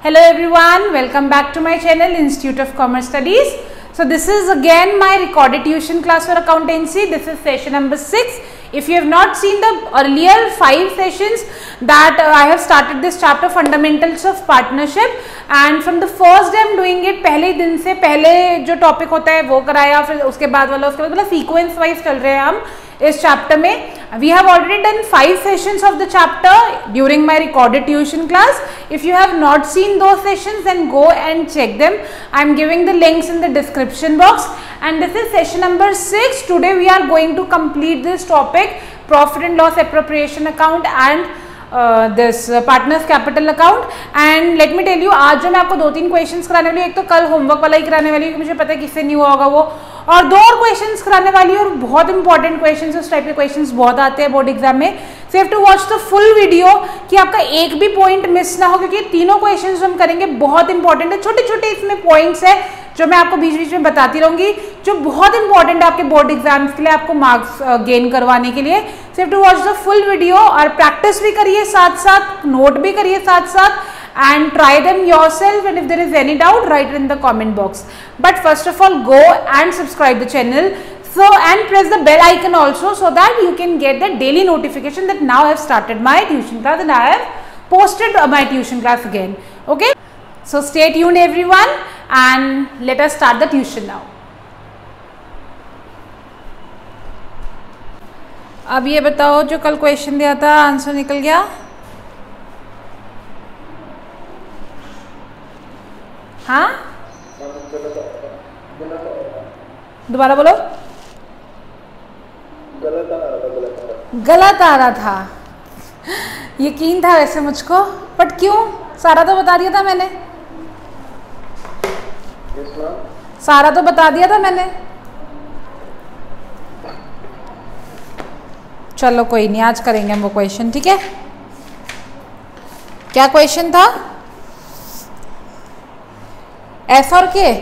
Hello everyone, welcome back to my channel Institute of Commerce Studies. So this is again my recorded tuition class for accountancy. This is session number 6. If you have not seen the earlier 5 sessions that I have started this chapter fundamentals of partnership, and from the first day I am doing it. पहले दिन से पहले जो topic होता है वो कराया, फिर उसके बाद वाला उसके बाद मतलब सीक्वेंस वाइज चल रहे हैं हम इस चैप्टर में. We have already done 5 sessions of the chapter during my recorded tuition class. If you have not seen those sessions, then go and check them. I am giving the links in the description box. And this is session number 6. Today we are going to complete this topic, profit and loss appropriation account and this partners capital account. And let me tell you, आज जो मैं आपको 2-3 questions कराने वाली हूँ, एक तो कल होमवर्क वाला ही कराने वाली हूँ, मुझे पता है किससे नहीं हुआ होगा वो, और 2 और क्वेश्चंस कराने वाली है और बहुत इंपॉर्टेंट क्वेश्चंस, उस टाइप के क्वेश्चंस बहुत आते हैं बोर्ड एग्जाम में. So have to watch the full video कि आपका एक भी पॉइंट मिस ना हो, क्योंकि तीनों क्वेश्चंस हम करेंगे बहुत इंपॉर्टेंट है. छोटे छोटे इसमें पॉइंट्स है जो मैं आपको बीच बीच में बताती रहूंगी, जो बहुत इंपॉर्टेंट है आपके बोर्ड एग्जाम्स के लिए, आपको मार्क्स गेन करवाने के लिए. So have to watch the full video और प्रैक्टिस भी करिए साथ साथ, नोट भी करिए साथ साथ, and try them yourself, and if there is any doubt, write it in the comment box. But first of all, go and subscribe the channel, so and press the bell icon also, so that you can get the daily notification that now I have started my tuition class and I have posted my tuition class again. Okay, so stay tuned everyone and let us start the tuition now. अब ये बताओ, जो कल question दिया था answer निकल गया? हाँ, दोबारा बोलो. गलत आ रहा था. यकीन था वैसे मुझको, बट क्यों? सारा तो बता दिया था मैंने. सारा तो बता दिया था मैंने. चलो कोई नहीं, आज करेंगे हम वो क्वेश्चन, ठीक है? क्या क्वेश्चन था? एस और के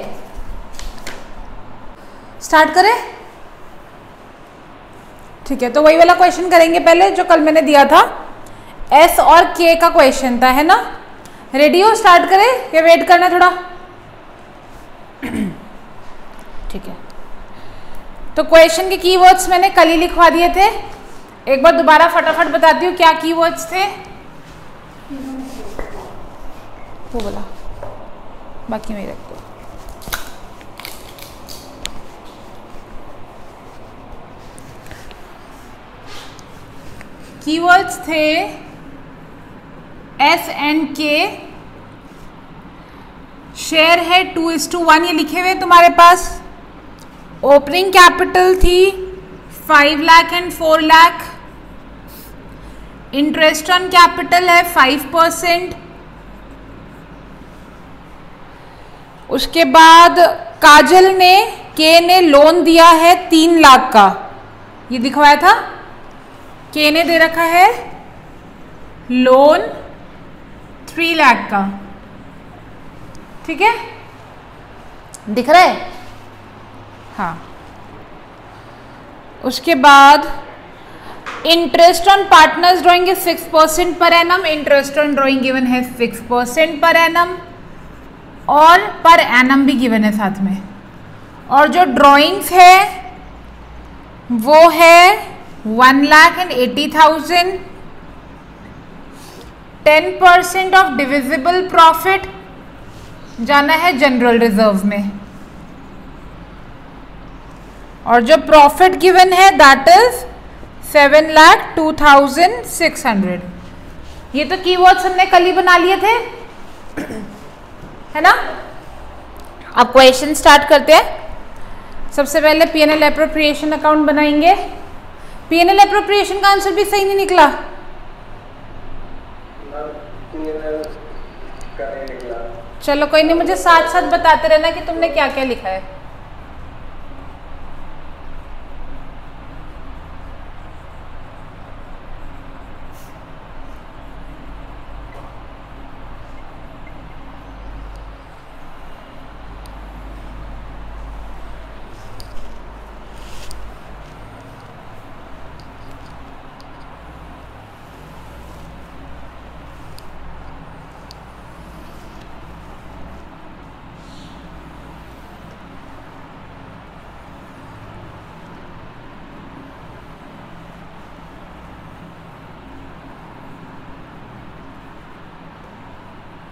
स्टार्ट करें? ठीक है, तो वही वाला क्वेश्चन करेंगे पहले जो कल मैंने दिया था. एस और के का क्वेश्चन था, है ना? रेडी हो? स्टार्ट करें या वेट करना थोड़ा? ठीक है, तो क्वेश्चन के कीवर्ड्स मैंने कल ही लिखवा दिए थे. एक बार दोबारा फटाफट बताती हूँ क्या कीवर्ड्स थे. वो बोला बाकी में रख दो. कीवर्ड्स थे एस एंड के. शेयर है 2:1, ये लिखे हुए तुम्हारे पास. ओपनिंग कैपिटल थी 5 lakh and 4 lakh. Interest on capital है 5%. उसके बाद काजल ने, के ने लोन दिया है 3 लाख का, ये दिखवाया था. के ने दे रखा है लोन 3 लाख का, ठीक है? दिख रहा है? हाँ. उसके बाद इंटरेस्ट ऑन पार्टनर्स ड्रॉइंग है 6% per annum. Interest on drawing given है 6% पर एनम, और पर एनम भी गिवन है साथ में. और जो ड्राइंग्स है वो है 1,80,000. 10% ऑफ डिविजिबल प्रॉफिट जाना है जनरल रिजर्व में. और जो प्रॉफिट गिवन है दैट इज 7,02,600. ये तो कीवर्ड्स हमने कल ही बना लिए थे, है ना? अब क्वेश्चन स्टार्ट करते हैं. सबसे पहले पीएनएल एप्रोप्रिएशन अकाउंट बनाएंगे. पीएनएल एप्रोप्रिएशन का आंसर भी सही नहीं निकला. चलो कोई नहीं, मुझे साथ साथ बताते रहना कि तुमने क्या क्या लिखा है.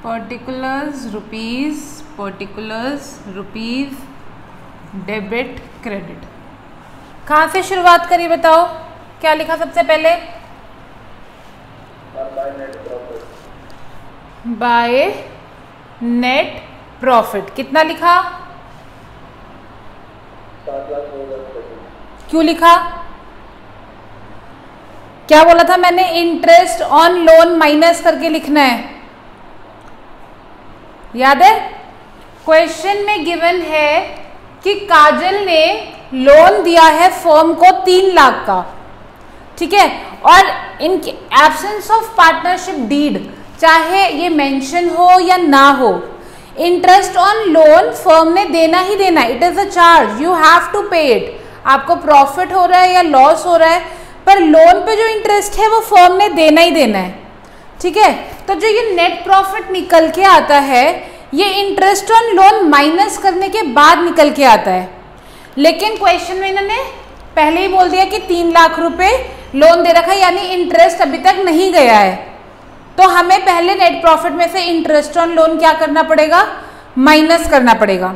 Particulars rupees debit credit. कहाँ से शुरुआत करी बताओ, क्या लिखा सबसे पहले? By net profit. कितना लिखा? 7 लाख। क्यों लिखा? क्या बोला था मैंने? इंटरेस्ट ऑन लोन माइनस करके लिखना है, याद है? क्वेश्चन में गिवन है कि काजल ने लोन दिया है फर्म को 3 लाख का, ठीक है, और in absence of partnership deed, चाहे ये मेंशन हो या ना हो, इंटरेस्ट ऑन लोन फर्म ने देना ही देना है। It is a charge, you have to pay it. आपको प्रॉफिट हो रहा है या लॉस हो रहा है, पर लोन पे जो इंटरेस्ट है वो फर्म ने देना ही देना है, ठीक है। तो जो ये नेट प्रॉफिट निकल के आता है, ये इंटरेस्ट ऑन लोन माइनस करने के बाद निकल के आता है। लेकिन क्वेश्चन में इन्होंने पहले ही बोल दिया कि 3 लाख रुपए लोन दे रखा है, यानी इंटरेस्ट अभी तक नहीं गया है। तो हमें पहले नेट प्रॉफिट में से इंटरेस्ट ऑन लोन क्या करना पड़ेगा? माइनस करना पड़ेगा।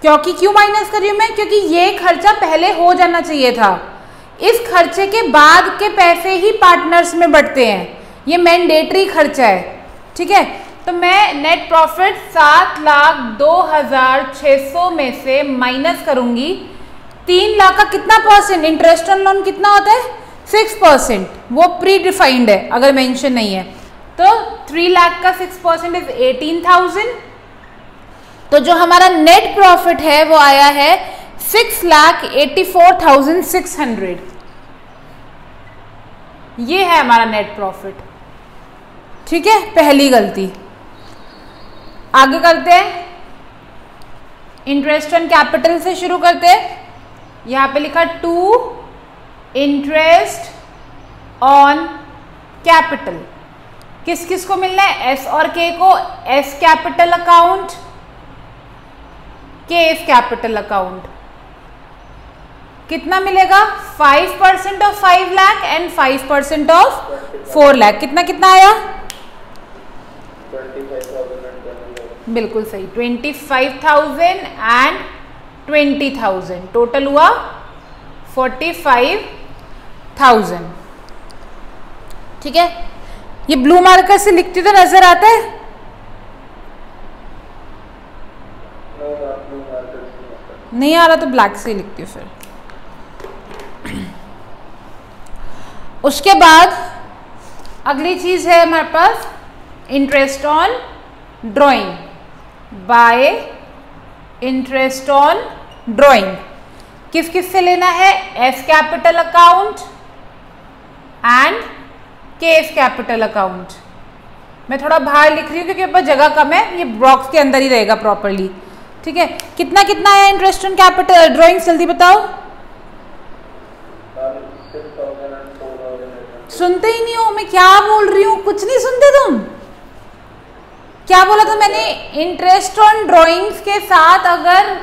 क्यों माइनस कर रही हूं मैं? क्योंकि ये खर्चा पहले हो जाना चाहिए था। इस खर्चे के बाद के पैसे ही पार्टनर्स में बढ़ते हैं, ये मैंडेटरी खर्चा है, ठीक है। तो मैं नेट प्रॉफिट 7,02,600 में से माइनस करूंगी 3 लाख का कितना परसेंट? इंटरेस्ट ऑन लोन कितना होता है? 6%। वो प्री डिफाइंड है, अगर मेंशन नहीं है तो 3 लाख का 6% इज 18,000। तो जो हमारा नेट प्रॉफिट है वो आया है 6,84,600। ये है हमारा नेट प्रॉफिट, ठीक है। पहली गलती। आगे करते हैं, इंटरेस्ट ऑन कैपिटल से शुरू करते हैं। यहां पे लिखा टू इंटरेस्ट ऑन कैपिटल। किस किस को मिलना है? एस और के को एस कैपिटल अकाउंट, के एस कैपिटल अकाउंट। कितना मिलेगा? 5% of 5 lakh and 5% of 4 lakh. कितना कितना आया? 25,000। बिल्कुल सही, 25,000 एंड 20,000, टोटल हुआ 45,000, ठीक है। ये ब्लू मार्कर से लिखती तो नजर आता है? नहीं आ रहा तो ब्लैक से लिखती हूँ फिर। उसके बाद अगली चीज है हमारे पास interest on drawing. By interest on drawing किस किस से लेना है? एस कैपिटल अकाउंट एंड के एस कैपिटल अकाउंट। मैं थोड़ा बाहर लिख रही हूँ क्योंकि पास जगह कम है, ये बॉक्स के अंदर ही रहेगा प्रॉपरली, ठीक है। कितना कितना है इंटरेस्ट ऑन कैपिटल ड्राइंग? जल्दी बताओ। सुनते ही नहीं हो, मैं क्या बोल रही हूँ, कुछ नहीं सुनते तुम। क्या बोला था मैंने? इंटरेस्ट ऑन ड्राइंग्स के साथ अगर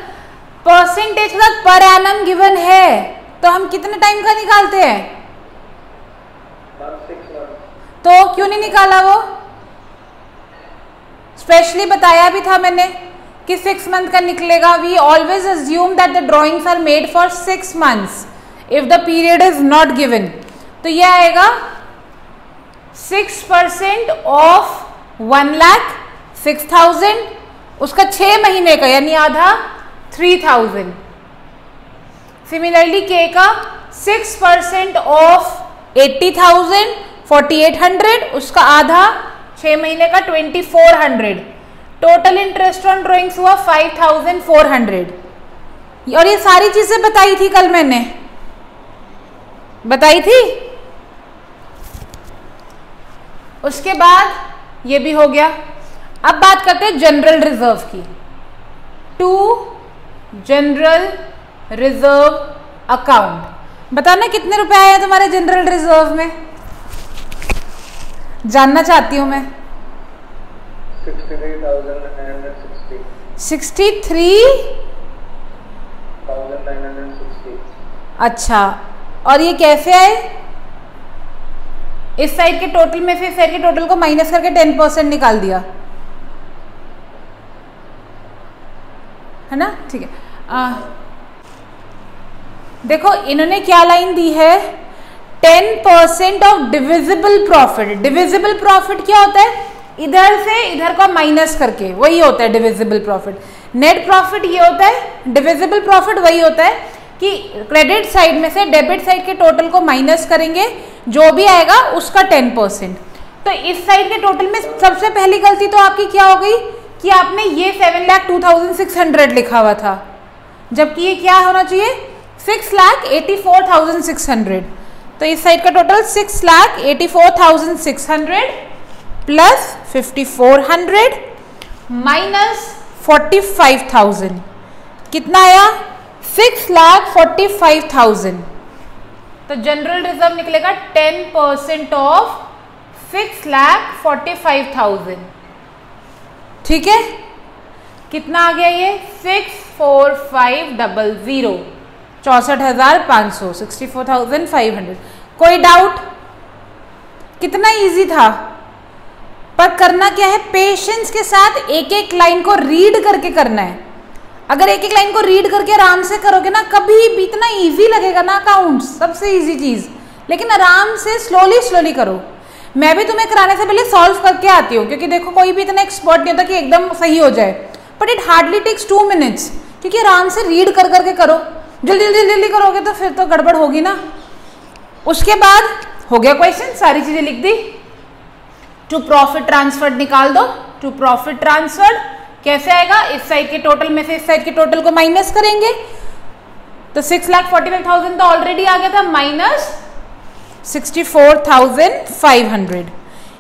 परसेंटेज के साथ पर एनम गिवन है तो हम कितने टाइम का निकालते हैं? तो क्यों नहीं निकाला वो? स्पेशली बताया भी था मैंने कि 6 मंथ का निकलेगा। We always assume that the drawings are made for 6 months if the period is not given. तो यह आएगा 6% ऑफ 1,06,000, उसका 6 महीने का यानी आधा 3,000। सिमिलरली के का 6% ऑफ 80,000 4,800, उसका आधा 6 महीने का 2,400। टोटल इंटरेस्ट ऑन ड्राइंग्स हुआ 5,400। और ये सारी चीजें बताई थी कल, मैंने बताई थी। उसके बाद ये भी हो गया। अब बात करते हैं जनरल रिजर्व की। To general reserve account. बताना कितने रुपए आए हैं तुम्हारे जनरल रिजर्व में? जानना चाहती हूं मैं। 63,960। अच्छा, और ये कैसे आए? इस साइड के टोटल में से इस साइड के टोटल को माइनस करके 10% निकाल दिया। है ना, ठीक है। देखो इन्होंने क्या लाइन दी है, 10% of divisible profit. Divisible profit क्या होता है, इधर से इधर को माइनस करके, वही होता है डिविजिबल प्रॉफिट। नेट प्रॉफिट ये होता है, डिविजिबल प्रॉफिट वही होता है कि क्रेडिट साइड में से डेबिट साइड के टोटल को माइनस करेंगे, जो भी आएगा उसका 10%। तो इस साइड के टोटल में सबसे पहली गलती तो आपकी क्या हो गई कि आपने ये 7,02,600 लिखा हुआ था, जबकि ये क्या होना चाहिए 6,84,600। तो इस साइड का टोटल 6,84,600 प्लस 5,400 माइनस 45,000 कितना आया 6,45,000। तो जनरल रिजर्व निकलेगा 10% ऑफ 6,45,000। ठीक है, कितना आ गया ये 64500, 64,500, 64,500। कोई डाउट, कितना इजी था। पर करना क्या है, पेशेंस के साथ एक एक लाइन को रीड करके करना है। अगर एक एक लाइन को रीड करके आराम से करोगे ना, कभी भी इतना इजी लगेगा ना अकाउंट्स, सबसे इजी चीज, लेकिन आराम से स्लोली स्लोली करो। मैं भी तुम्हें कराने से पहले सॉल्व करके आती हूँ, क्योंकि देखो कोई भी इतना एक्सपर्ट नहीं होता कि एकदम सही हो जाए, but it hardly takes 2 minutes, क्योंकि आराम से रीड कर करके करो। जल्दी जल्दी जल्दी करोगे तो फिर तो गड़बड़ होगी ना। उसके बाद हो गया क्वेश्चन, सारी चीजें लिख दी। टू प्रॉफिट ट्रांसफर्ड निकाल दो। टू प्रॉफिट ट्रांसफर्ड कैसे आएगा, इस साइड के टोटल में से इस साइड के टोटल को माइनस करेंगे। तो 6,45,000 तो ऑलरेडी आ गया था, माइनस 64,500,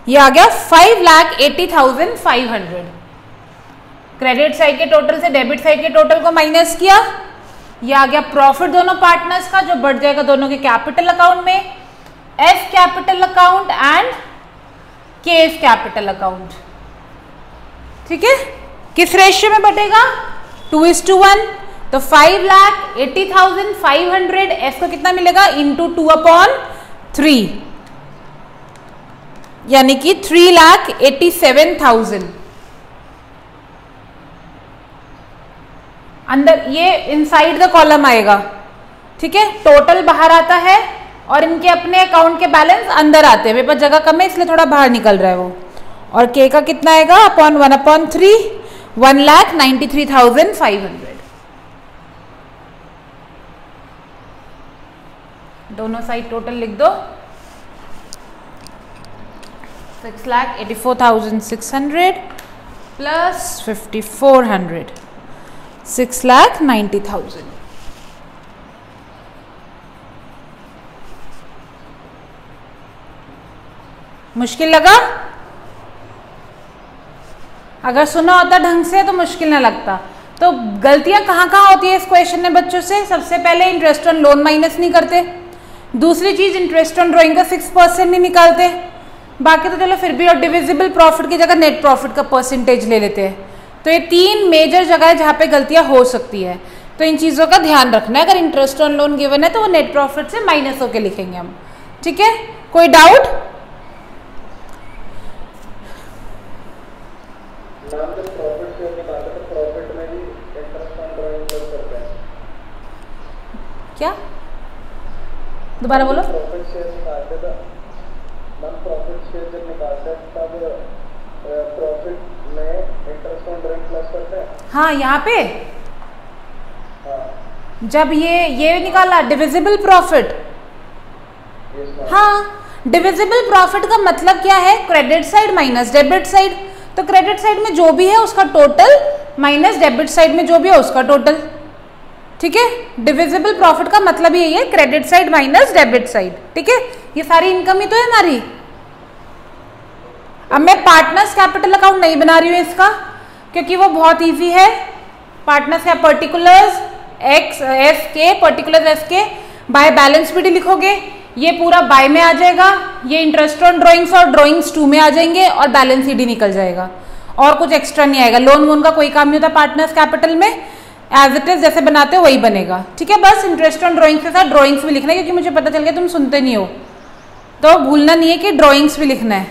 ये आ गया 5,80,500। क्रेडिट साइड के टोटल से डेबिट साइड के टोटल को माइनस किया, ये आ गया प्रॉफिट दोनों पार्टनर्स का, जो बढ़ जाएगा दोनों के कैपिटल अकाउंट में, S capital account and case capital account. ठीक है, किस रेशियो में बटेगा 2:1। तो 5,80,500 एस को कितना मिलेगा इंटू 2/3, यानी कि 3,87,000। अंदर ये इनसाइड द कॉलम आएगा। ठीक है, टोटल बाहर आता है और इनके अपने अकाउंट के बैलेंस अंदर आते हैं। मेरे पास जगह कम है इसलिए थोड़ा बाहर निकल रहा है वो। और के का कितना आएगा अपॉन 1/3, 1,93,500। दोनों साइड टोटल लिख दो, 6,84,600 प्लस 5,400, 6,90,000। मुश्किल लगा? अगर सुना होता ढंग से तो मुश्किल ना लगता। तो गलतियां कहाँ कहाँ होती है इस क्वेश्चन में बच्चों से? सबसे पहले इंटरेस्ट ऑन लोन माइनस नहीं करते, दूसरी चीज इंटरेस्ट ऑन ड्राइंग का 6% नहीं निकालते, बाकी तो चलो फिर भी, और डिविजिबल प्रॉफिट की जगह नेट प्रॉफिट का परसेंटेज ले लेते हैं। तो ये 3 मेजर जगह है जहाँ पे गलतियां हो सकती है। तो इन चीज़ों का ध्यान रखना है। अगर इंटरेस्ट ऑन लोन गिवन है तो वो नेट प्रॉफिट से माइनस होके लिखेंगे हम। ठीक है, कोई डाउट? क्या, दोबारा बोलो। प्रॉफिट शेयर निकालते थे, मैम प्रॉफिट शेयर जब निकालते हैं तब प्रॉफिट में इंटरेस्ट ऑन ड्राइंग प्लस करते हैं। हाँ, यहाँ पे हाँ, जब ये निकाला डिविजिबल प्रॉफिट, हाँ डिविजिबल प्रॉफिट का मतलब क्या है, credit side minus debit side. तो क्रेडिट साइड में जो भी है उसका टोटल माइनस डेबिट साइड में जो भी है उसका टोटल। ठीक है, डिविजिबल प्रॉफिट का मतलब यही है, credit side minus debit side. ठीक है, ये सारी इनकम ही तो है हमारी। अब मैं पार्टनर्स कैपिटल अकाउंट नहीं बना रही हूँ इसका, क्योंकि वो बहुत इजी है। पार्टनर्स या पर्टिकुलर्स एक्स एस के, पर्टिकुलर्स एस के, बाय बैलेंस शीट लिखोगे, ये पूरा बाय में आ जाएगा, ये इंटरेस्ट ऑन ड्राइंग्स और ड्राइंग्स 2 में आ जाएंगे और बैलेंस शीट निकल जाएगा, और कुछ एक्स्ट्रा नहीं आएगा। लोन वोन का कोई काम नहीं होता पार्टनर्स कैपिटल में, एज इट इज जैसे बनाते हो वही बनेगा। ठीक है, बस इंटरेस्ट ऑन ड्राइंग्स के साथ ड्राइंग्स भी लिखना है, क्योंकि मुझे पता चल गया तुम सुनते नहीं हो, तो भूलना नहीं है कि ड्राइंग्स भी लिखना है।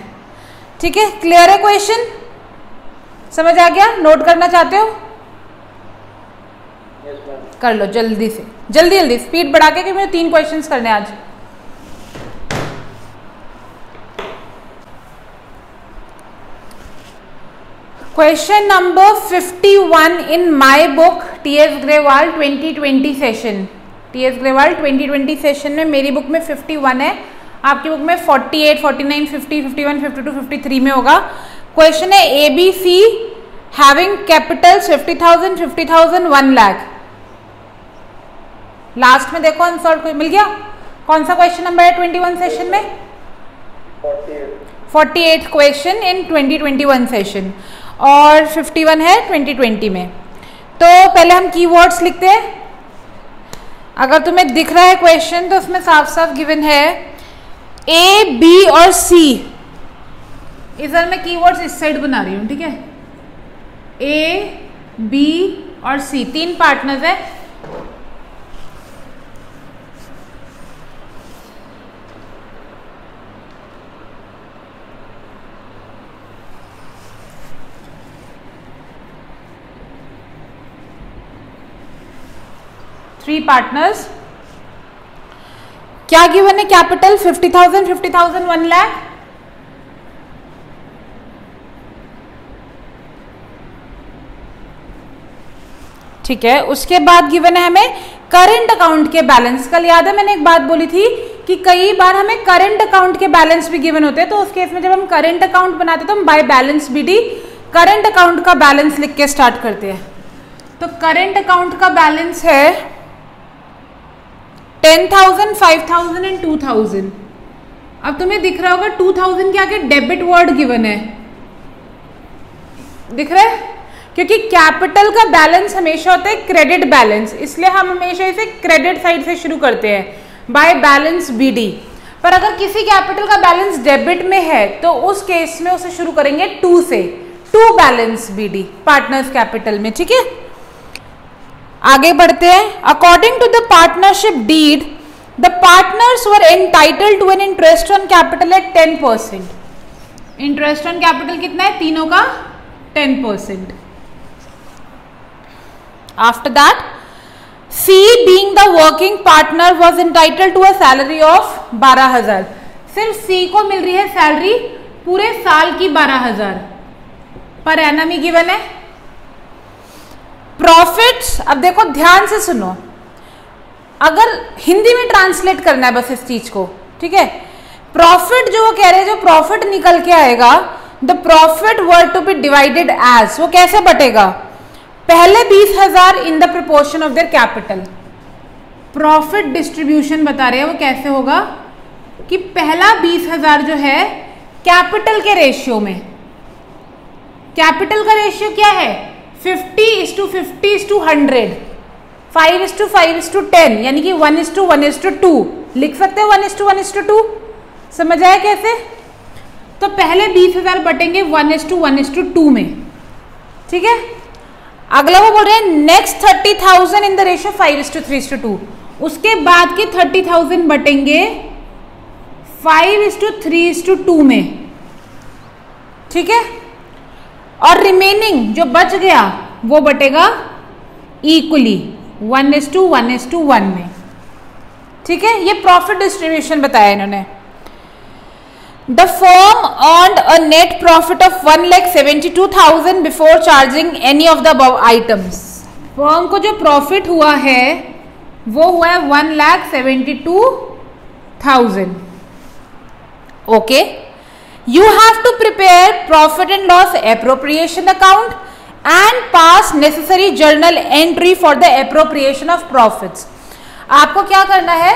ठीक है, क्लियर है क्वेश्चन? समझ आ गया? नोट करना चाहते हो? Yes ma'am. कर लो जल्दी से, जल्दी जल्दी स्पीड बढ़ा के, क्योंकि मुझे 3 क्वेश्चंस करने हैं आज। Question number 51 in my book T.S.. Grewal 2020 session. T.S.. Grewal 2020 session में मेरी बुक में 51 है, आपकी बुक में 48, 49, 50, 51, 52, 53 में होगा। क्वेश्चन है A B C having capital 50,000, 50,000, 1 lakh. Last में देखो आंसर कोई मिल गया। कौन सा क्वेश्चन नंबर है 21 सेशन में? 48 क्वेश्चन इन 2021 सेशन, और 51 है 2020 में। तो पहले हम कीवर्ड्स लिखते हैं। अगर तुम्हें दिख रहा है क्वेश्चन तो उसमें साफ साफ गिवन है ए, बी और सी। इधर मैं कीवर्ड्स इस साइड बना रही हूँ, ठीक है। ए, बी और सी 3 पार्टनर्स है। Three partners. क्या गिवन है? कैपिटल 50,000, 50,000, 1 लाख। ठीक है, उसके बाद गिवन है हमें करंट अकाउंट के बैलेंस। कल याद है मैंने एक बात बोली थी कि कई बार हमें करंट अकाउंट के बैलेंस भी गिवन होते हैं, तो उस केस में जब हम करंट अकाउंट बनाते हैं तो हम by balance BD current account का बैलेंस लिख के स्टार्ट करते हैं। तो करंट अकाउंट का बैलेंस है 10,000, 5,000 एंड 2,000। अब तुम्हें दिख रहा होगा 2,000 के आगे डेबिट वर्ड गिवन है, दिख रहा है? क्योंकि कैपिटल का बैलेंस हमेशा होता है क्रेडिट बैलेंस, इसलिए हम हमेशा इसे क्रेडिट साइड से शुरू करते हैं बाय बैलेंस बीडी। पर अगर किसी कैपिटल का बैलेंस डेबिट में है तो उस केस में उसे शुरू करेंगे 2 से, 2 बैलेंस बीडी पार्टनर्स कैपिटल में, ठीक है। आगे बढ़ते हैं। According to the partnership deed the partners were entitled to an interest on capital at 10%। Interest on capital कितना है? तीनों का 10%। After that C being the working partner was entitled to a salary of 12,000। सिर्फ सी को मिल रही है salary पूरे साल की 12,000 पर एनम ही गिवन है। प्रॉफिट्स, अब देखो ध्यान से सुनो, अगर हिंदी में ट्रांसलेट करना है बस इस चीज को, ठीक है। प्रॉफिट जो वो कह रहे हैं, जो प्रॉफिट निकल के आएगा, the profit were to be divided as, वो कैसे बटेगा? पहले 20,000 in the proportion of their capital. Profit distribution बता रहे हैं, वो कैसे होगा कि पहला 20,000 जो है कैपिटल के रेशियो में, कैपिटल का रेशियो क्या है? 50:50:100, 5:5:10, यानी कि 1:1:2 लिख सकते हैं। 1:1:2 समझ आया कैसे? तो पहले 20,000 बटेंगे 1:1:2 में, ठीक है। अगला वो बोल रहे हैं नेक्स्ट 30,000 इन द रेशियो 5:3:2। उसके बाद के 30,000 बटेंगे 5:3:2 में, ठीक है। और रिमेनिंग जो बच गया वो बटेगा इक्वली 1:1:1 में, ठीक है। ये प्रॉफिट डिस्ट्रीब्यूशन बताया इन्होंने। The firm earned a net profit of 1,72,000 before charging any of the above items. Firm को जो प्रॉफिट हुआ है वो हुआ है 1,72,000। Okay, you have to prepare profit and loss appropriation account and pass necessary journal entry for the appropriation of profits। आपको क्या करना है?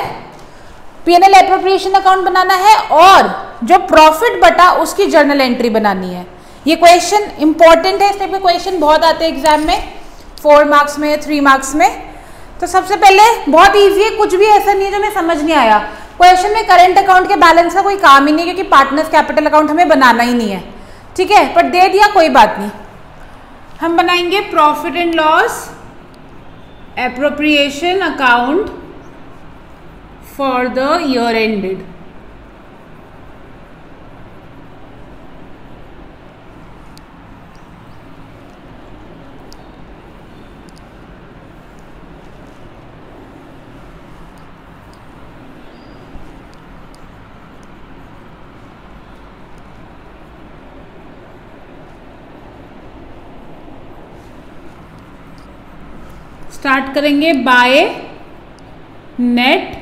P&L appropriation account बनाना है और जो प्रॉफिट बटा उसकी जर्नल एंट्री बनानी है। ये क्वेश्चन इंपॉर्टेंट है, इस टाइप के क्वेश्चन बहुत आते हैं एग्जाम में, 4 मार्क्स में, 3 मार्क्स में। तो सबसे पहले बहुत ईजी है, कुछ भी ऐसा नहीं है जो मैं समझ नहीं आया। क्वेश्चन में करंट अकाउंट के बैलेंस का कोई काम ही नहीं, क्योंकि पार्टनर्स कैपिटल अकाउंट हमें बनाना ही नहीं है, ठीक है। पर दे दिया, कोई बात नहीं। हम बनाएंगे profit and loss appropriation account for the year ended. Start करेंगे बाय नेट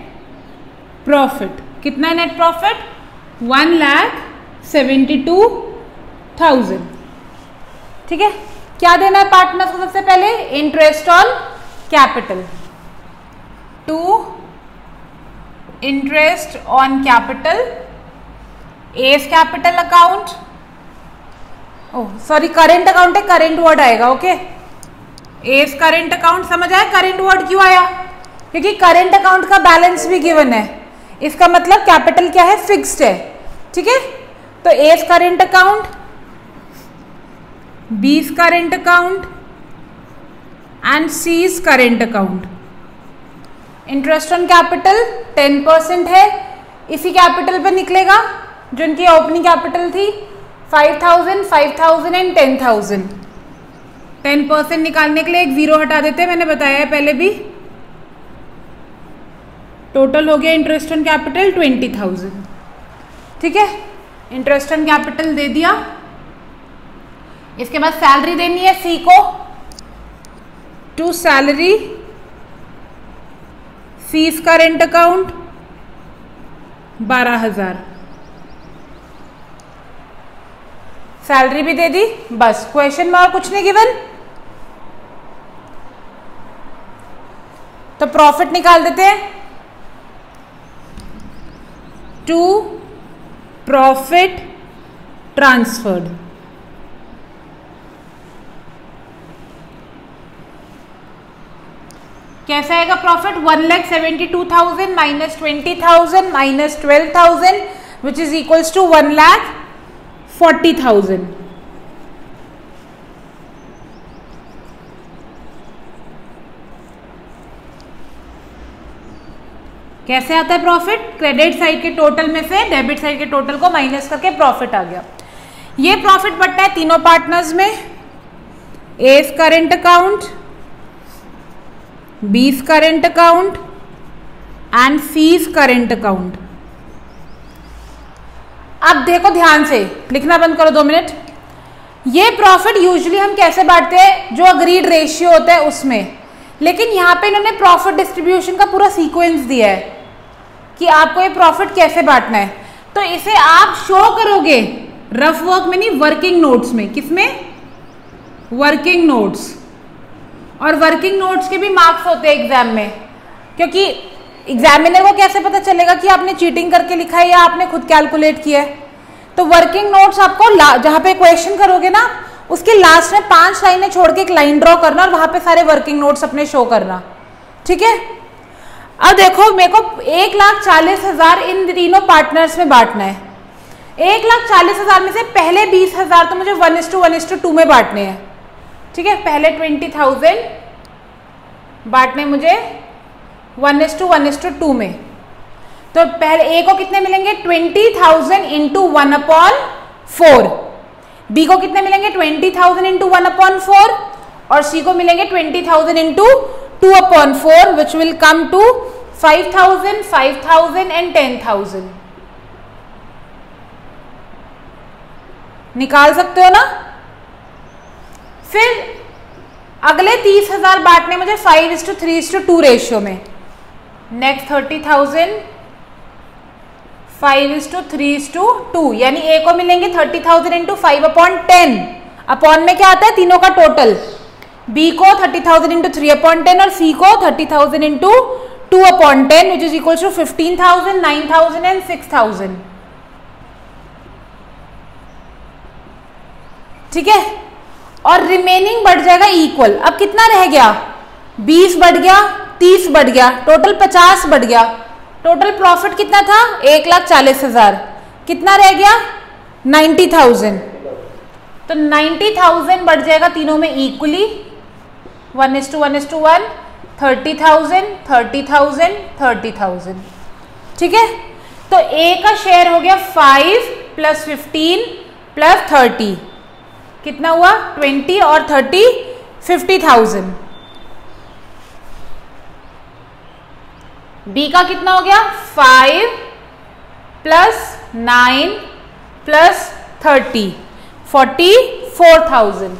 प्रॉफिट। कितना है नेट प्रॉफिट? 1,72,000। ठीक है, क्या देना है पार्टनर्स को? सबसे पहले interest on capital. To interest on capital as capital account, oh sorry current account है, करेंट वर्ड आएगा। Okay, as current account. समझ आया करेंट वर्ड क्यों आया? क्योंकि करेंट अकाउंट का बैलेंस भी गिवन है, इसका मतलब कैपिटल क्या है? फिक्स्ड है। ठीक है, तो A's current account, B's current account and C's current account. Interest on capital 10% है, इसी कैपिटल पे निकलेगा जो इनकी ओपनिंग कैपिटल थी 5,000, 5,000 एंड 10,000। 10% निकालने के लिए एक जीरो हटा देते हैं, मैंने बताया है पहले भी। टोटल हो गया इंटरेस्ट ऑन कैपिटल 20,000। ठीक है, इंटरेस्ट ऑन कैपिटल दे दिया। इसके बाद सैलरी देनी है सी को, to salary fees current account 12,000। Salary भी दे दी, बस क्वेश्चन में और कुछ नहीं गिवन, तो प्रॉफिट निकाल देते हैं। टू प्रॉफिट ट्रांसफर्ड, कैसा आएगा profit? 1,72,000 minus 20,000 minus 12,000 which is equals to 1,40,000। कैसे आता है प्रॉफिट? क्रेडिट साइड के टोटल में से डेबिट साइड के टोटल को माइनस करके प्रॉफिट आ गया। ये प्रॉफिट बटना है तीनों पार्टनर्स में, A's current account, B's current account and C's current account. अब देखो ध्यान से, लिखना बंद करो 2 मिनट। ये प्रॉफिट यूजुअली हम कैसे बांटते हैं? जो अग्रीड रेशियो होता है उसमें, लेकिन यहाँ पे इन्होंने प्रॉफिट डिस्ट्रीब्यूशन का पूरा सीक्वेंस दिया है कि आपको ये प्रॉफिट कैसे बांटना है। तो इसे आप शो करोगे रफ वर्क में, नहीं वर्किंग नोट्स में। किसमें? Working notes. और वर्किंग नोट्स के भी मार्क्स होते हैं एग्जाम में, क्योंकि एग्जामिनर को कैसे पता चलेगा कि आपने चीटिंग करके लिखा है या आपने खुद कैलकुलेट किया है। तो वर्किंग नोट्स आपको जहां पे क्वेश्चन करोगे ना, उसके लास्ट में 5 लाइनें छोड़ के एक लाइन ड्रॉ करना और वहां पे सारे वर्किंग नोट्स अपने शो करना। ठीक है, अब देखो मेरे को 1,40,000 इन तीनों पार्टनर्स में बांटना है। 1,40,000 में से पहले 20,000 तो मुझे 1:1:2 में बांटने हैं। ठीक है, पहले 20,000 बांटने मुझे 1:1:2 में। तो पहले ए को कितने मिलेंगे? 20,000 इंटू 1/4। बी को कितने मिलेंगे? 20,000 इंटू 1/4 और सी को मिलेंगे 20,000 into 2/4 which will come to 5,000, 5,000 and 10,000। निकाल सकते हो ना? फिर अगले 30,000 बांटने मुझे 5:3:2 रेशियो में। नेक्स्ट 30,000 5:3:2, यानी ए को मिलेंगे 30,000 इंटू 5/10। अपॉन में क्या आता है? तीनों का टोटल। बी को 30,000 इंटू 3/10 और सी को 30,000 into 2/10 which is equal to 15,000, 9,000 and 6,000। ठीक है, और रिमेनिंग बढ़ जाएगा इक्वल। अब कितना रह गया? 20 बढ़ गया, 30 बढ़ गया, टोटल 50 बढ़ गया। टोटल प्रॉफिट कितना था? 1,40,000। कितना रह गया? 90,000। तो 90,000 बढ़ जाएगा तीनों में इक्वली, 1:1:1, 30,000, 30,000, 30,000। ठीक है, तो ए का शेयर हो गया 5 + 15 + 30। कितना हुआ? 20 और 30 50,000। बी का कितना हो गया? 5 + 9 + 30 44,000।